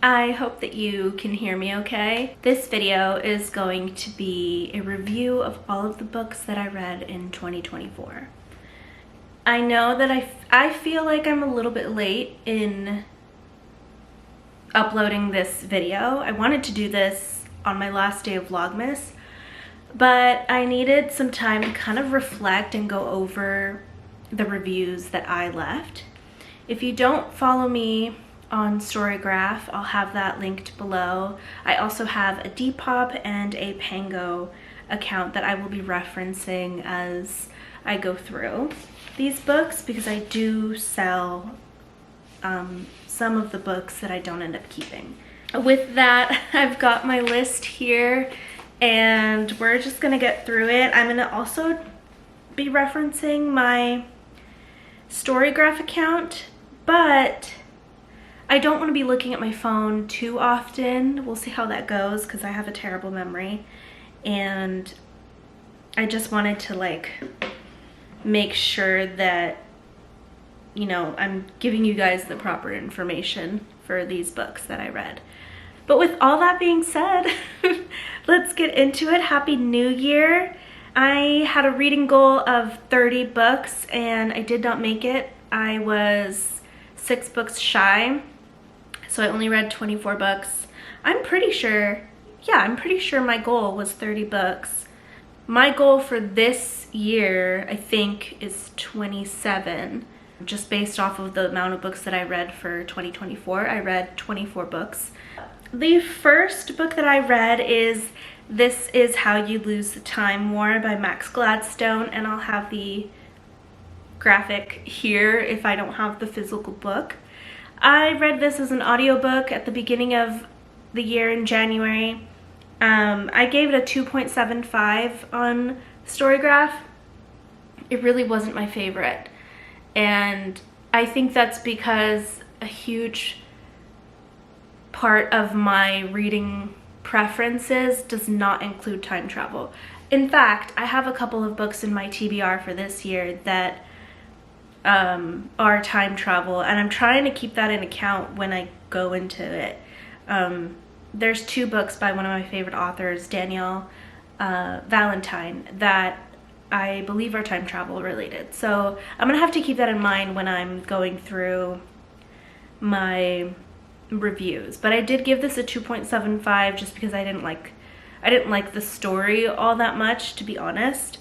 I hope that you can hear me okay. This video is going to be a review of all of the books that I read in 2024. I know that I feel like I'm a little bit late in uploading this video. I wanted to do this on my last day of Vlogmas, but I needed some time to kind of reflect and go over the reviews that I left. If you don't follow me on Storygraph, I'll have that linked below. I also have a Depop and a Pango account that I will be referencing as I go through these books, because I do sell some of the books that I don't end up keeping. With that, I've got my list here and we're just gonna get through it. I'm gonna also be referencing my Storygraph account, but I don't want to be looking at my phone too often. We'll see how that goes because I have a terrible memory, and I just wanted to like make sure that, you know, I'm giving you guys the proper information for these books that I read. But with all that being said, let's get into it. Happy New Year. I had a reading goal of 30 books and I did not make it. I was 6 books shy. So I only read 24 books. I'm pretty sure my goal was 30 books. My goal for this year, I think, is 27, just based off of the amount of books that I read for 2024. I read 24 books. The first book that I read is This Is How You Lose the Time War by Max Gladstone, and I'll have the graphic here if I don't have the physical book. I read this as an audiobook at the beginning of the year in January. I gave it a 2.75 on Storygraph. It really wasn't my favorite. And I think that's because a huge part of my reading preferences does not include time travel. In fact, I have a couple of books in my TBR for this year that are time travel, and I'm trying to keep that in account when I go into it. There's 2 books by one of my favorite authors, Danielle Valentine, that I believe are time travel related. So I'm gonna have to keep that in mind when I'm going through my reviews. But I did give this a 2.75 just because I didn't like the story all that much, to be honest.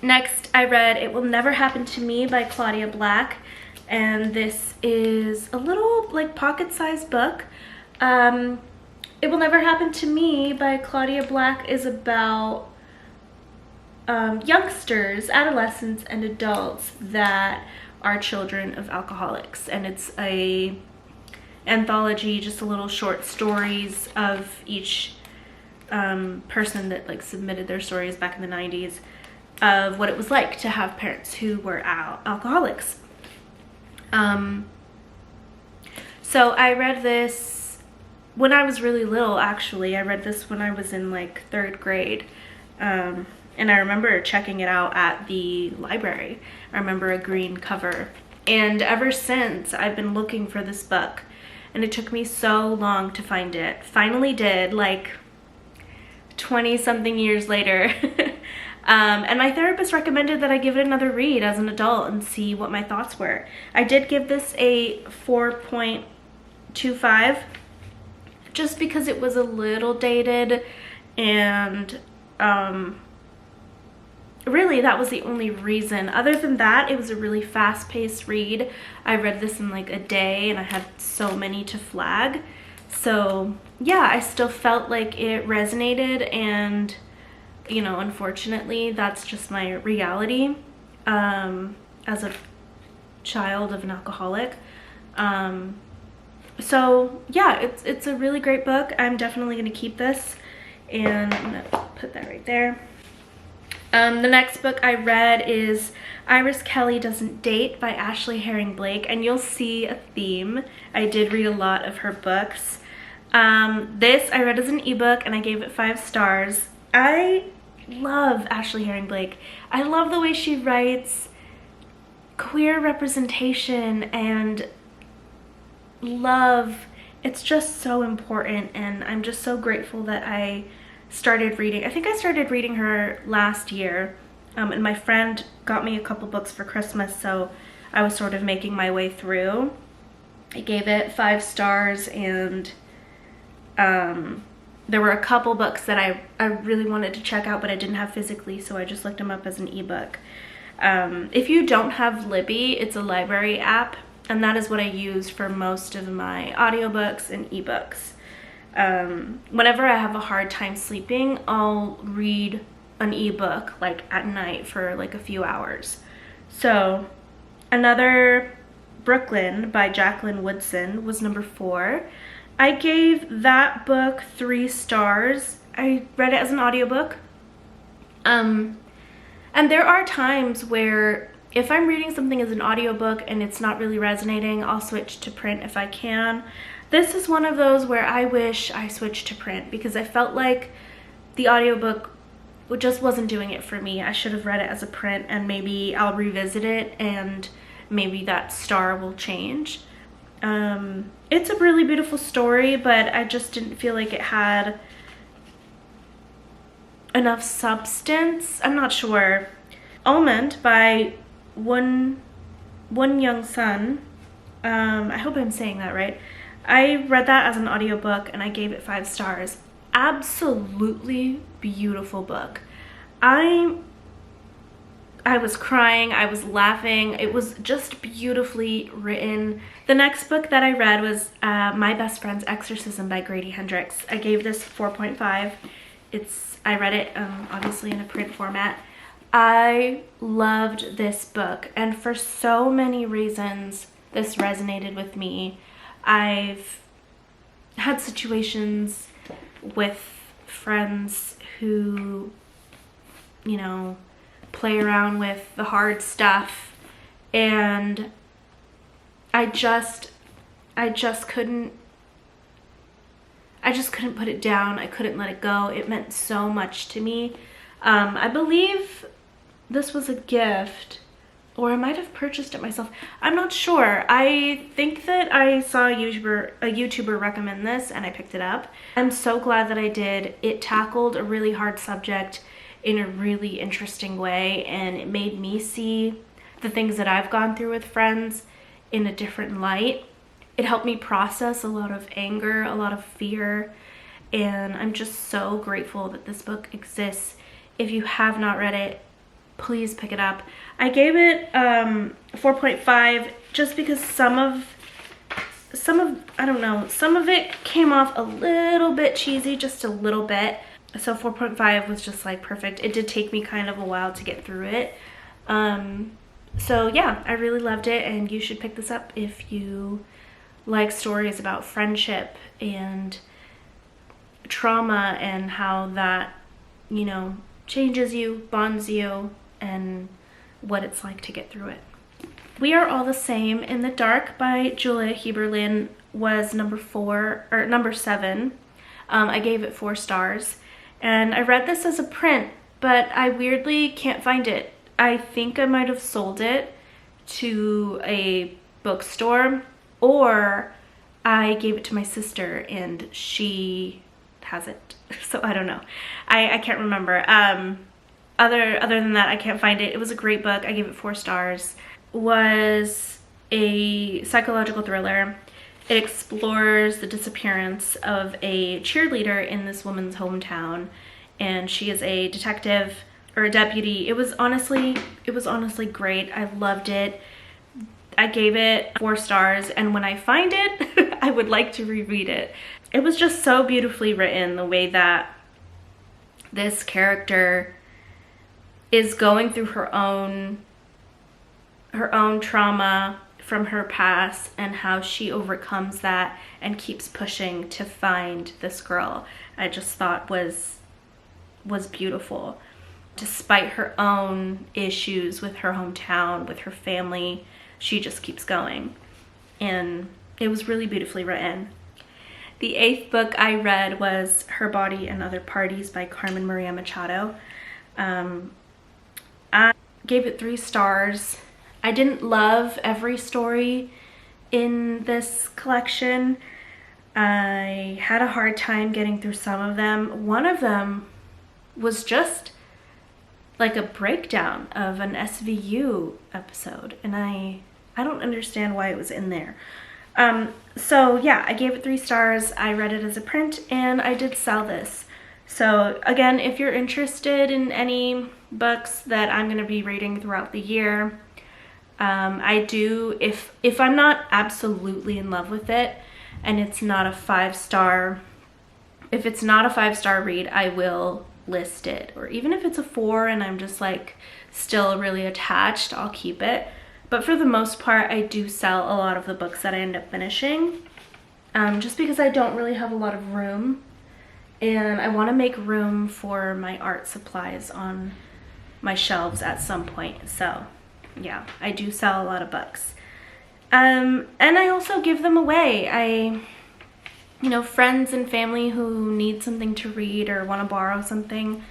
Next, I read It Will Never Happen to Me by Claudia Black, and this is a little like pocket-sized book. It Will Never Happen to Me by Claudia Black is about youngsters, adolescents, and adults that are children of alcoholics, and it's a anthology, just a little short stories of each person that like submitted their stories back in the 90s of what it was like to have parents who were alcoholics. So I read this when I was really little, actually. I read this when I was in like 3rd grade. And I remember checking it out at the library. I remember a green cover. And ever since, I've been looking for this book. And it took me so long to find it. Finally did, like 20-something years later. And my therapist recommended that I give it another read as an adult and see what my thoughts were. I did give this a 4.25 just because it was a little dated, and really that was the only reason. Other than that, it was a really fast-paced read. I read this in like a day and I had so many to flag. So yeah, I still felt like it resonated, and you know, unfortunately, that's just my reality as a child of an alcoholic. So yeah, it's a really great book. I'm definitely gonna keep this, and I'm gonna put that right there. The next book I read is Iris Kelly Doesn't Date by Ashley Herring Blake, and you'll see a theme. I did read a lot of her books. This I read as an ebook and I gave it 5 stars. I love Ashley Herring Blake. I love the way she writes queer representation and love it's just so important, and I'm just so grateful that I started reading. I think I started reading her last year, and my friend got me a couple books for Christmas, so I was sort of making my way through. I gave it 5 stars, and there were a couple books that I really wanted to check out, but I didn't have physically, so I just looked them up as an ebook. If you don't have Libby, it's a library app, and that is what I use for most of my audiobooks and ebooks. Whenever I have a hard time sleeping, I'll read an ebook like at night for like a few hours. So another, Brooklyn by Jacqueline Woodson, was number 4. I gave that book 3 stars. I read it as an audiobook. And there are times where if I'm reading something as an audiobook and it's not really resonating, I'll switch to print if I can. This is one of those where I wish I switched to print because I felt like the audiobook just wasn't doing it for me. I should have read it as a print, and maybe I'll revisit it and maybe that star will change. It's a really beautiful story, but I just didn't feel like it had enough substance. I'm not sure. Almond by One Young Sun. I hope I'm saying that right. I read that as an audiobook and I gave it 5 stars. Absolutely beautiful book. I was crying, I was laughing. It was just beautifully written. The next book that I read was My Best Friend's Exorcism by Grady Hendrix. I gave this 4.5. I read it obviously in a print format. I loved this book, and for so many reasons this resonated with me. I've had situations with friends who, you know, play around with the hard stuff, and I just couldn't put it down. I couldn't let it go. It meant so much to me. I believe this was a gift, or I might have purchased it myself. I'm not sure. I think that I saw a YouTuber recommend this and I picked it up. I'm so glad that I did. It tackled a really hard subject in a really interesting way, and it made me see the things that I've gone through with friends in a different light. It helped me process a lot of anger, a lot of fear, and I'm just so grateful that this book exists. If you have not read it, please pick it up. I gave it 4.5 just because some of I don't know, some of it came off a little bit cheesy, just a little bit. So 4.5 was just like perfect. It did take me kind of a while to get through it. So yeah, I really loved it, and you should pick this up if you like stories about friendship and trauma and how that, you know, changes you, bonds you, and what it's like to get through it. We Are All the Same in the Dark by Julia Heberlin was number 7. I gave it 4 stars, and I read this as a print, but I weirdly can't find it. I think I might have sold it to a bookstore, or I gave it to my sister and she has it. So I don't know. I can't remember. Other than that, I can't find it. It was a great book. I gave it 4 stars. Was a psychological thriller. It explores the disappearance of a cheerleader in this woman's hometown, and she is a detective or a deputy. It was honestly great. I loved it. I gave it 4 stars, and when I find it, I would like to reread it. It was just so beautifully written, the way that this character is going through her own trauma from her past and how she overcomes that and keeps pushing to find this girl. I just thought was beautiful. Despite her own issues with her hometown, with her family, she just keeps going. And it was really beautifully written. The 8th book I read was Her Body and Other Parties by Carmen Maria Machado. I gave it 3 stars. I didn't love every story in this collection. I had a hard time getting through some of them. One of them was just like a breakdown of an SVU episode, and I don't understand why it was in there. So yeah, I gave it 3 stars. I read it as a print, and I did sell this. So again, if you're interested in any books that I'm going to be reading throughout the year, I do, if I'm not absolutely in love with it and it's not a 5-star, if it's not a 5-star read, I will list it. Or even if it's a 4 and I'm just like still really attached, I'll keep it. But for the most part, I do sell a lot of the books that I end up finishing, just because I don't really have a lot of room, and I want to make room for my art supplies on my shelves at some point. So yeah, I do sell a lot of books. And I also give them away. You know, friends and family who need something to read or want to borrow something,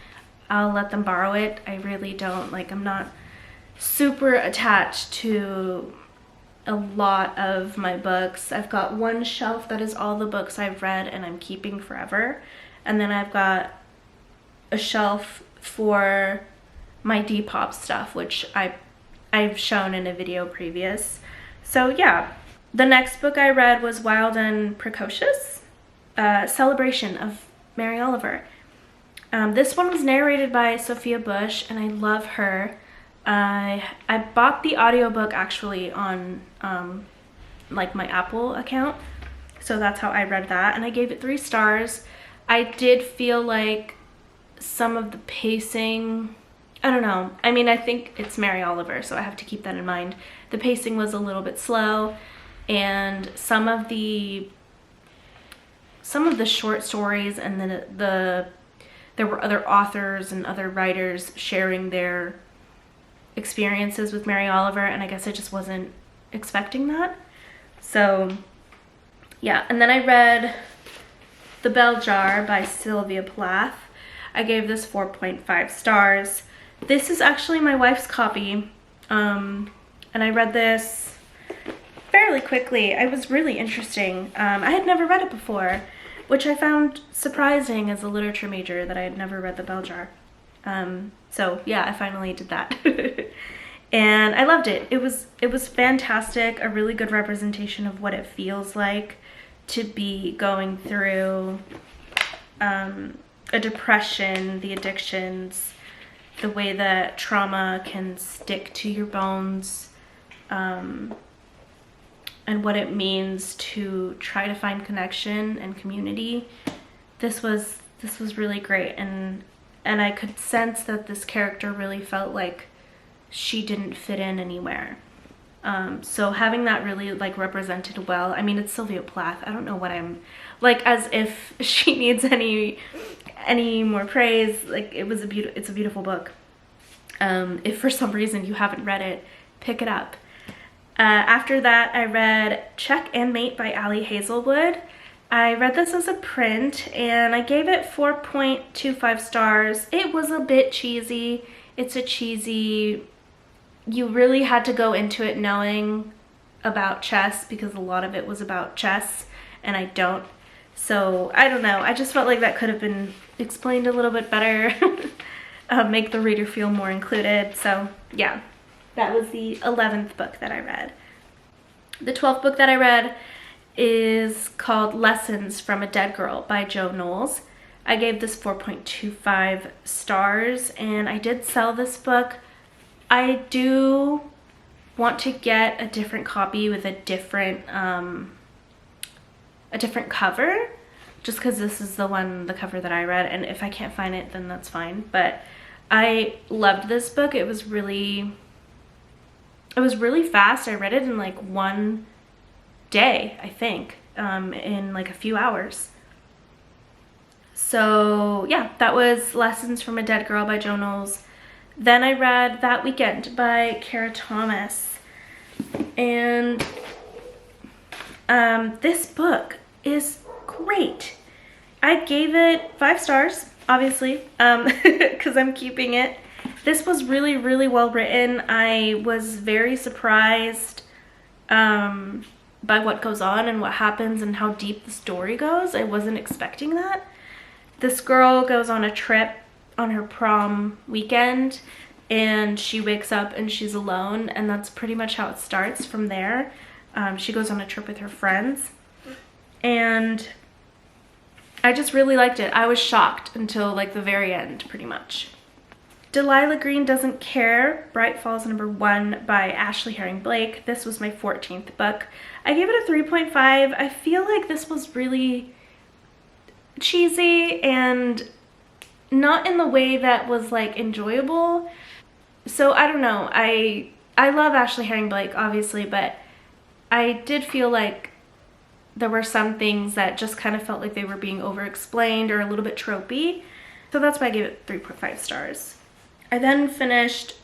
I'll let them borrow it. I really don't, like, I'm not super attached to a lot of my books. I've got one shelf that is all the books I've read and I'm keeping forever. And then I've got a shelf for my Depop stuff, which I've shown in a video previous. So yeah, the next book I read was Wild and Precocious, Celebration of Mary Oliver. This one was narrated by Sophia Bush, and I love her. I bought the audiobook actually on like my Apple account, so that's how I read that, and I gave it 3 stars. I did feel like some of the pacing, I don't know, I mean, I think it's Mary Oliver, so I have to keep that in mind. The pacing was a little bit slow, and some of the short stories, and then there were other authors and other writers sharing their experiences with Mary Oliver, and I guess I just wasn't expecting that. So yeah, and then I read The Bell Jar by Sylvia Plath. I gave this 4.5 stars. This is actually my wife's copy, and I read this fairly quickly. It was really interesting. I had never read it before, which I found surprising as a literature major, that I had never read The Bell Jar. So yeah, I finally did that. And I loved it. It was fantastic, a really good representation of what it feels like to be going through a depression, the addictions, the way that trauma can stick to your bones, and what it means to try to find connection and community. This was really great, and I could sense that this character really felt like she didn't fit in anywhere. So having that really like represented well. I mean, it's Sylvia Plath. I don't know what I'm like, as if she needs any more praise. Like, it's a beautiful book. If for some reason you haven't read it, pick it up. After that, I read Check and Mate by Ali Hazelwood. I read this as a print, and I gave it 4.25 stars. It was a bit cheesy. It's a cheesy, you really had to go into it knowing about chess, because a lot of it was about chess, and I don't. So I don't know, I just felt like that could have been explained a little bit better. Make the reader feel more included. So yeah, that was the 11th book that I read. The 12th book that I read is called Lessons from a Dead Girl by Jo Knowles. I gave this 4.25 stars, and I did sell this book. I do want to get a different copy with a different cover, just because this is the cover that I read, and if I can't find it, then that's fine. But I loved this book. It was really fast. I read it in like one day, I think, in like a few hours. So yeah, that was Lessons from a Dead Girl by Jo Knowles. Then I read That Weekend by Kara Thomas, and this book is great. I gave it 5 stars, obviously, because I'm keeping it. This was really, really well written. I was very surprised by what goes on and what happens and how deep the story goes. I wasn't expecting that. This girl goes on a trip on her prom weekend, and she wakes up and she's alone, and that's pretty much how it starts from there. She goes on a trip with her friends, and I just really liked it. I was shocked until like the very end, pretty much. Delilah Green Doesn't Care, Bright Falls #1 by Ashley Herring Blake. This was my 14th book. I gave it a 3.5. I feel like this was really cheesy and not in the way that was like enjoyable. So I don't know. I love Ashley Herring Blake, obviously, but I did feel like there were some things that just kind of felt like they were being over-explained or a little bit tropey. So that's why I gave it 3.5 stars. I then finished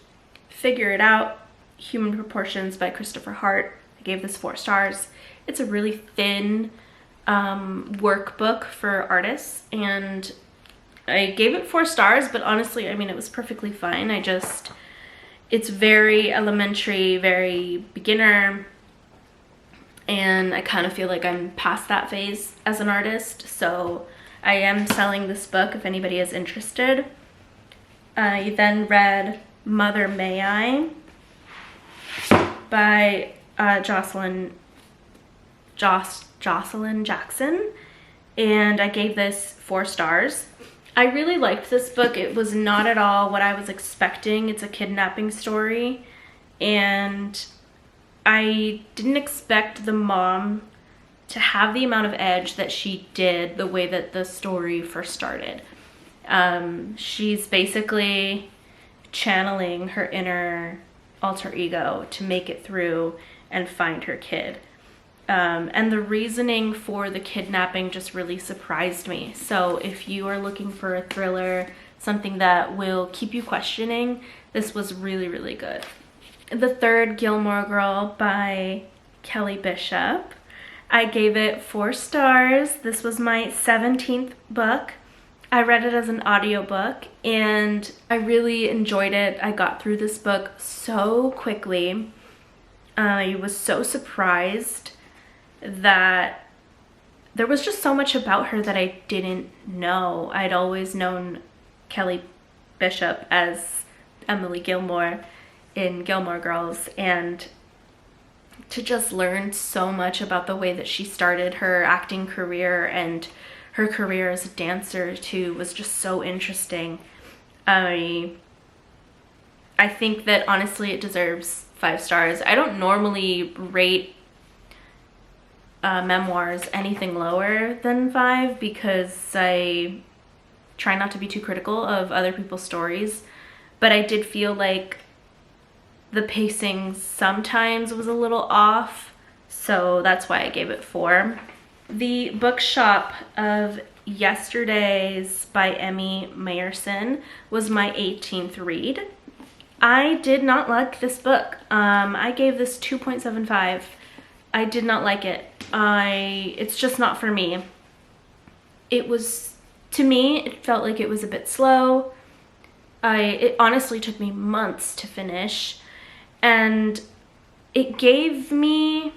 Figure It Out, Human Proportions by Christopher Hart. I gave this 4 stars. It's a really thin workbook for artists, and I gave it 4 stars, but honestly, I mean, it was perfectly fine. It's very elementary, very beginner, and I kind of feel like I'm past that phase as an artist, so I am selling this book if anybody is interested. I then read Mother May I by Jocelyn Jackson, and I gave this 4 stars. I really liked this book. It was not at all what I was expecting. It's a kidnapping story, and I didn't expect the mom to have the amount of edge that she did the way that the story first started. She's basically channeling her inner alter ego to make it through and find her kid. And the reasoning for the kidnapping just really surprised me. So if you are looking for a thriller, something that will keep you questioning, this was really, really good. The Third Gilmore Girl by Kelly Bishop. I gave it 4 stars. This was my 17th book. I read it as an audiobook and I really enjoyed it. I got through this book so quickly. I was so surprised that there was just so much about her that I didn't know. I'd always known Kelly Bishop as Emily Gilmore in Gilmore Girls, and to just learn so much about the way that she started her acting career and her career as a dancer too was just so interesting. I think that honestly it deserves 5 stars. I don't normally rate memoirs anything lower than 5 because I try not to be too critical of other people's stories, but I did feel like the pacing sometimes was a little off, so that's why I gave it 4. The Bookshop of Yesterdays by Emmy Mayerson was my 18th read. I did not like this book. I gave this 2.75. I did not like it. It's just not for me. To me, it felt like it was a bit slow. It honestly took me months to finish, and it gave me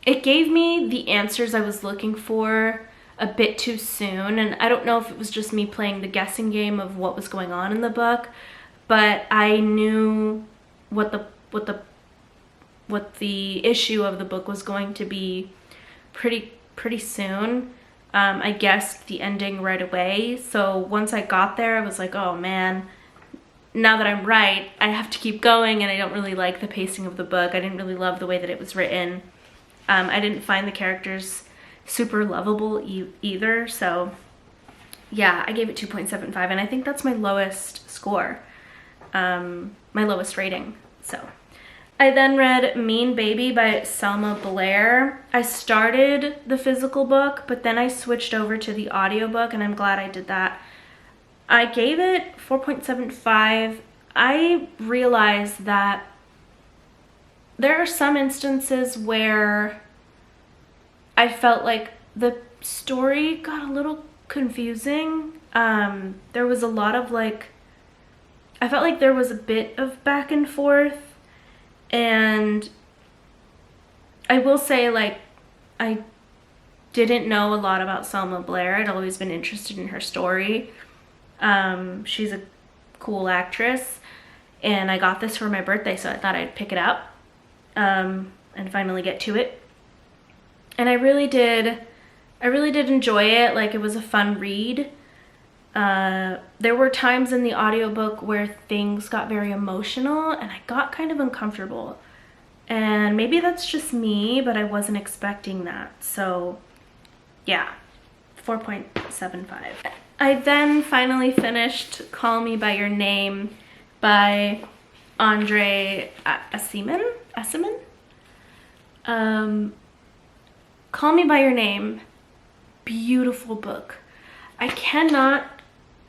the answers I was looking for a bit too soon, and I don't know if it was just me playing the guessing game of what was going on in the book, but I knew what the issue of the book was going to be pretty soon. I guessed the ending right away, so once I got there I was like, oh man, now that I'm right, I have to keep going, and I don't really like the pacing of the book. I didn't really love the way that it was written. I didn't find the characters super lovable either, so yeah, I gave it 2.75, and I think that's my lowest score, my lowest rating. So I then read Mean Baby by Selma Blair. I started the physical book, but then I switched over to the audiobook, and I'm glad I did that. I gave it 4.75. I realized that there are some instances where I felt like the story got a little confusing. There was a lot of I felt like there was a bit of back and forth, and I will say, like, I didn't know a lot about Selma Blair. I'd always been interested in her story. She's a cool actress, and I got this for my birthday, so I thought I'd pick it up and finally get to it. And I really did enjoy it. Like, it was a fun read. There were times in the audiobook where things got very emotional and I got kind of uncomfortable. And maybe that's just me, but I wasn't expecting that. So yeah, 4.75. I then finally finished Call Me By Your Name by Andre Aciman. Call Me By Your Name, beautiful book. I cannot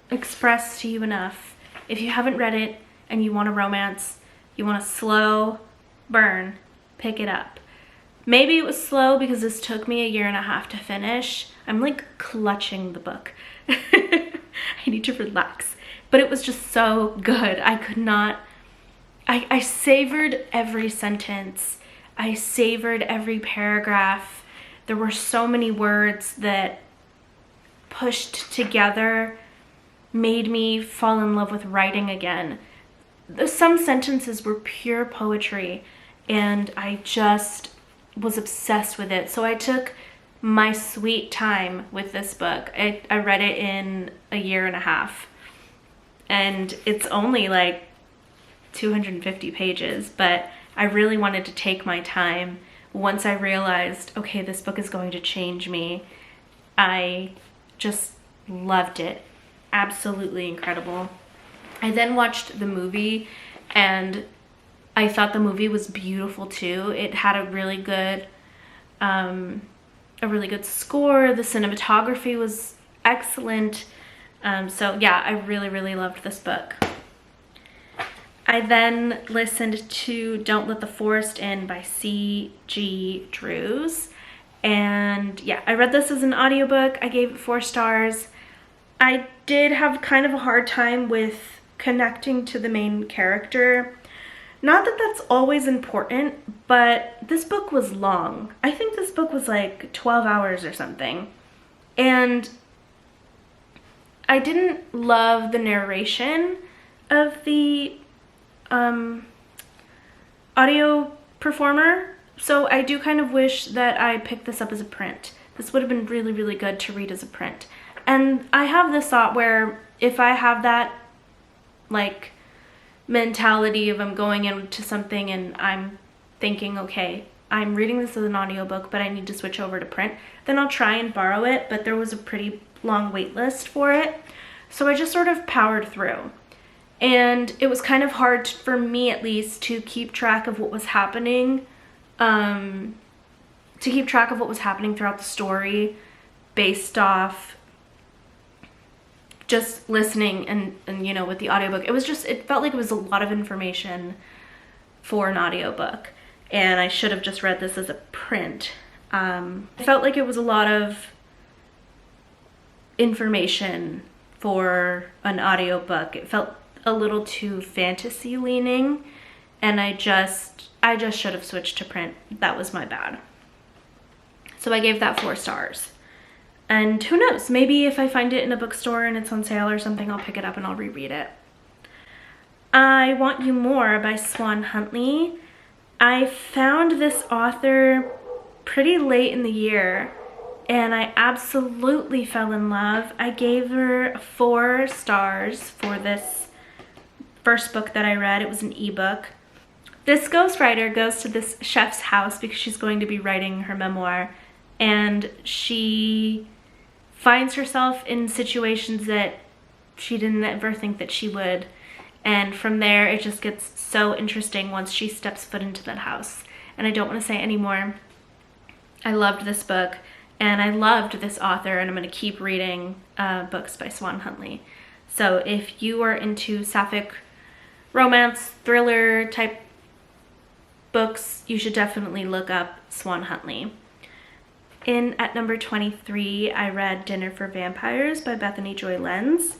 express to you enough, if you haven't read it and you want a romance, you want a slow burn, pick it up. Maybe it was slow because this took me 1.5 years to finish. I'm like clutching the book. I need to relax. But it was just so good. I could not, I savored every sentence. I savored every paragraph. There were so many words that pushed together made me fall in love with writing again. Some sentences were pure poetry and I just was obsessed with it. So I took my sweet time with this book. I read it in 1.5 years and it's only like 250 pages, but I really wanted to take my time. Once I realized, okay, this book is going to change me, I just loved it. Absolutely incredible. I then watched the movie and I thought the movie was beautiful too. It had a really good score. The cinematography was excellent. So yeah, I really loved this book. I then listened to Don't Let the Forest In by C.G. Drews. And yeah, I read this as an audiobook. I gave it 4 stars. I did have kind of a hard time with connecting to the main character. Not that that's always important, but this book was long. I think this book was like 12 hours or something. And I didn't love the narration of the audio performer. So I do kind of wish that I picked this up as a print. This would have been really good to read as a print. And I have this thought where if I have that like mentality of I'm going into something and I'm thinking, okay, I'm reading this as an audiobook, but I need to switch over to print, then I'll try and borrow it, but there was a pretty long wait list for it. So I just sort of powered through. And it was kind of hard for me, at least, to keep track of what was happening, throughout the story based off just listening and you know, with the audiobook. It felt like it was a lot of information for an audiobook, and I should have just read this as a print. It felt like it was a lot of information for an audiobook. It felt a little too fantasy leaning, and I just should have switched to print. That was my bad. So I gave that 4 stars. And who knows, maybe if I find it in a bookstore and it's on sale or something, I'll pick it up and I'll reread it. I Want You More by Swan Huntley. I found this author pretty late in the year and I absolutely fell in love. I gave her 4 stars for this first book that I read. It was an ebook. This ghostwriter goes to this chef's house because she's going to be writing her memoir, and she finds herself in situations that she didn't ever think that she would. And from there, it just gets so interesting once she steps foot into that house. And I don't want to say any more. I loved this book, and I loved this author, and I'm going to keep reading books by Swan Huntley. So if you are into sapphic romance, thriller type books, you should definitely look up Swan Huntley. At number 23, I read Dinner for Vampires by Bethany Joy Lenz.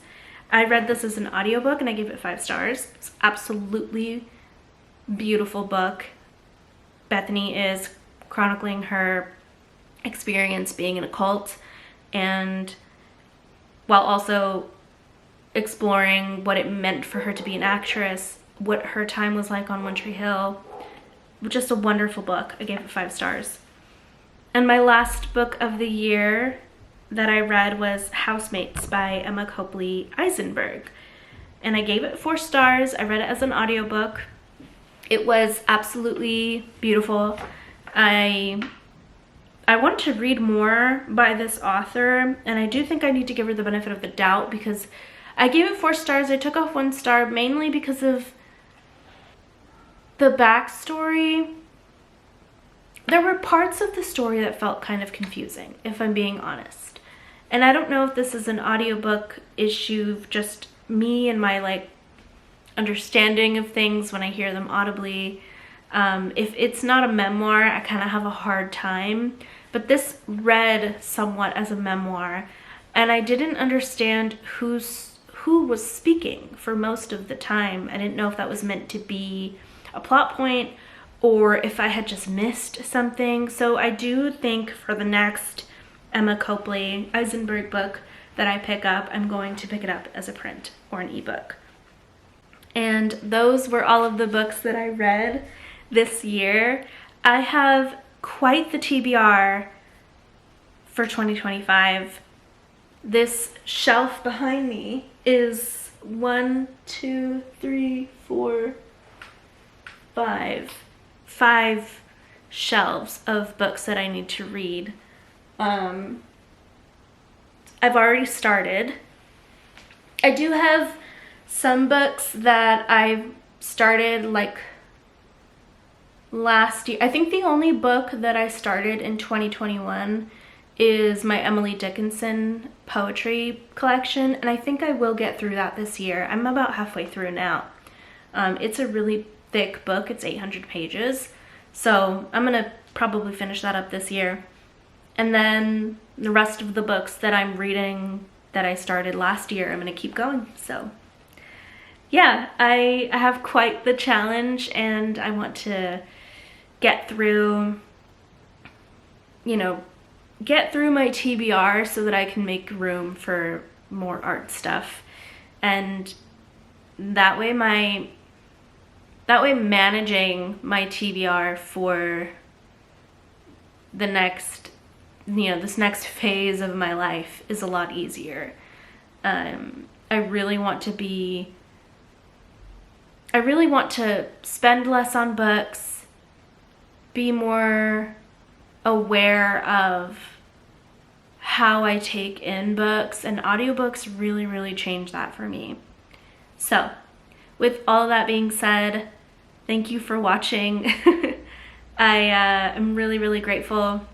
I read this as an audiobook and I gave it 5 stars. It's absolutely beautiful book. Bethany is chronicling her experience being in a cult, and while also exploring what it meant for her to be an actress, what her time was like on One Tree Hill. Just a wonderful book. I gave it 5 stars. And my last book of the year that I read was Housemates by Emma Copley Eisenberg. And I gave it 4 stars. I read it as an audiobook. It was absolutely beautiful. I want to read more by this author, and I do think I need to give her the benefit of the doubt, because I gave it 4 stars. I took off 1 star mainly because of the backstory. There were parts of the story that felt kind of confusing, if I'm being honest. And I don't know if this is an audiobook issue, just me and my like understanding of things when I hear them audibly. If it's not a memoir, I kind of have a hard time. But this read somewhat as a memoir, and I didn't understand who was speaking for most of the time. I didn't know if that was meant to be a plot point or if I had just missed something. So I do think for the next Emma Copley Eisenberg book that I pick up, I'm going to pick it up as a print or an ebook. And those were all of the books that I read this year. I have quite the TBR for 2025. This shelf behind me is 1, 2, 3, 4, 5 shelves of books that I need to read. I've already started. I do have some books that I've started like last year. I think the only book that I started in 2021 is my Emily Dickinson poetry collection, and I think I will get through that this year. I'm about halfway through now. It's a really thick book. It's 800 pages. So I'm gonna probably finish that up this year. And then the rest of the books that I'm reading that I started last year, I'm gonna keep going. So yeah, I have quite the challenge, and I want to get through, get through my TBR so that I can make room for more art stuff. And that way managing my TBR for the next, this next phase of my life is a lot easier. I really want to spend less on books, be more aware of how I take in books, and audiobooks really, really change that for me. So, with all that being said, thank you for watching. I am really, really grateful